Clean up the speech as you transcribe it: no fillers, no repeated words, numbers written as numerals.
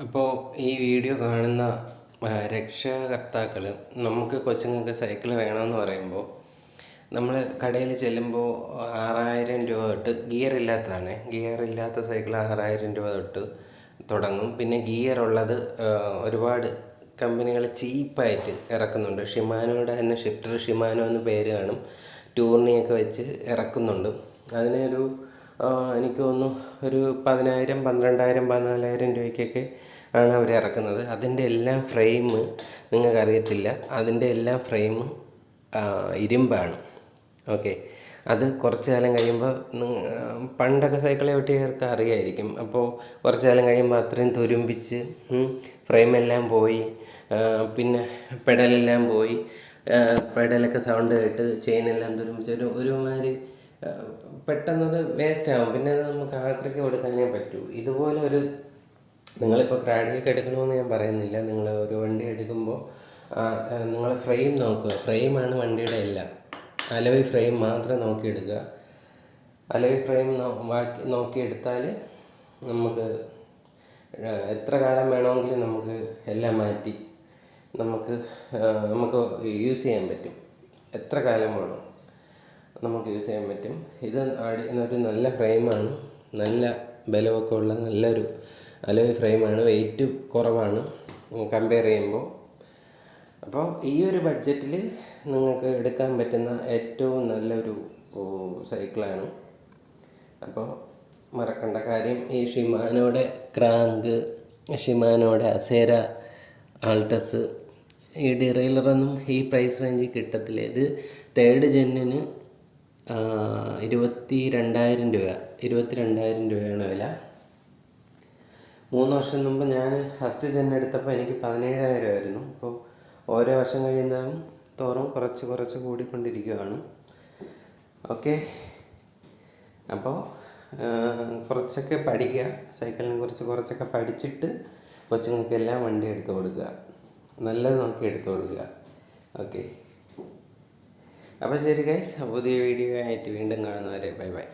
അപ്പോൾ ഈ വീഡിയോ കാണുന്ന രക്ഷകർത്താക്കൾ നമുക്ക് കൊച്ചുങ്ങൾക്ക് സൈക്കിൾ വേണമെന്ന് പറയുമ്പോൾ നമ്മൾ കടയിൽ ചെല്ലുമ്പോൾ 6000 രൂപ തൊട്ട് ഗിയർ ഇല്ലാത്ത സൈക്കിൾ 6000 രൂപ തൊട്ട് തുടങ്ങും. പിന്നെ ഗിയർ ഉള്ളത് ഒരുപാട് കമ്പനികൾ ചീപ്പായിട്ട് ഇറക്കുന്നുണ്ട്. ഷിമാനോയുടെ തന്നെ ഷിമാനോ എന്ന് പേര് കാണും. ടൂർണിയൊക്കെ വെച്ച് ഇറക്കുന്നുണ്ട്. അതിനൊരു എനിക്ക് തോന്നുന്നു ഒരു 10,000 12,000 14,000 രൂപയ്ക്കൊക്കെ ആണ് അവർ ഇറക്കുന്നത്. അതിൻ്റെ എല്ലാം ഫ്രെയിം നിങ്ങൾക്കറിയത്തില്ല, അതിൻ്റെ എല്ലാം ഫ്രെയിം ഇരുമ്പാണ്. ഓക്കെ, അത് കുറച്ച് കാലം കഴിയുമ്പോൾ പണ്ടൊക്കെ സൈക്കിളെ ഒട്ടിയവർക്ക് അറിയായിരിക്കും. അപ്പോൾ കുറച്ച് കാലം കഴിയുമ്പോൾ അത്രയും തുരുമ്പിച്ച് ഫ്രെയിമെല്ലാം പോയി, പിന്നെ പെഡലെല്ലാം പോയി, പെഡലൊക്കെ സൗണ്ട് കേട്ട് ചെയിനെല്ലാം തുരുമ്പിച്ച് ഒരുമാതിരി പെട്ടെന്നത് വേസ്റ്റ് ആകും. പിന്നെ അത് നമുക്ക് ആക്രിക്ക് കൊടുക്കാനേ പറ്റൂ. ഇതുപോലെ ഒരു നിങ്ങളിപ്പോൾ ക്രാഡിയൊക്കെ എടുക്കണമെന്ന് ഞാൻ പറയുന്നില്ല. നിങ്ങൾ ഒരു വണ്ടി എടുക്കുമ്പോൾ നിങ്ങൾ ഫ്രെയിം നോക്കുക. ഫ്രെയിമാണ് വണ്ടിയുടെ എല്ലാം. അലോയ് ഫ്രെയിം മാത്രം നോക്കിയെടുക്കുക. അലോയ് ഫ്രെയിം നോക്കിയെടുത്താൽ നമുക്ക് എത്ര കാലം വേണമെങ്കിലും നമുക്ക് എല്ലാം മാറ്റി നമുക്ക് യൂസ് ചെയ്യാൻ പറ്റും. എത്ര കാലം വേണം നമുക്ക് യൂസ് ചെയ്യാൻ പറ്റും. ഇത് ഒരു നല്ല ഫ്രെയിമാണ്, നല്ല ബലമൊക്കെ ഉള്ള നല്ലൊരു അലോയ് ഫ്രെയിമാണ്. വെയിറ്റ് കുറവാണ് കമ്പയർ ചെയ്യുമ്പോൾ. അപ്പോൾ ഈ ഒരു ബഡ്ജറ്റിൽ നിങ്ങൾക്ക് എടുക്കാൻ പറ്റുന്ന ഏറ്റവും നല്ലൊരു സൈക്കിളാണ്. അപ്പോൾ മറക്കേണ്ട കാര്യം, ഈ ഷിമാനോയുടെ ക്രാങ്ക്, ഷിമാനോയുടെ അസേര ആൾട്ടസ്, ഈ ഡിറൈലറൊന്നും ഈ പ്രൈസ് റേഞ്ചിൽ കിട്ടത്തില്ല. ഇത് 3rd ജെന്നിന് 22,000 രൂപയാണ് വില. 3 വർഷം മുമ്പ് ഞാൻ ഫസ്റ്റ് ജെൻ എടുത്തപ്പോൾ എനിക്ക് 17,000 ആയിരുന്നു. അപ്പോൾ ഓരോ വർഷം കഴിയുന്നതും തോറും കുറച്ച് കൂടിക്കൊണ്ടിരിക്കുകയാണ്. ഓക്കെ, അപ്പോൾ കുറച്ചൊക്കെ പഠിക്കുക. സൈക്കിളിനെ കുറച്ചൊക്കെ പഠിച്ചിട്ട് കൊച്ചുങ്ങൾക്കെല്ലാം വണ്ടി എടുത്ത് കൊടുക്കുക. നല്ലത് നോക്കി എടുത്ത് കൊടുക്കുക. ഓക്കെ, അപ്പോൾ ശരി ഗൈസ്, പുതിയ വീഡിയോ ആയിട്ട് വീണ്ടും കാണുന്നവരെ ബൈ ബൈ.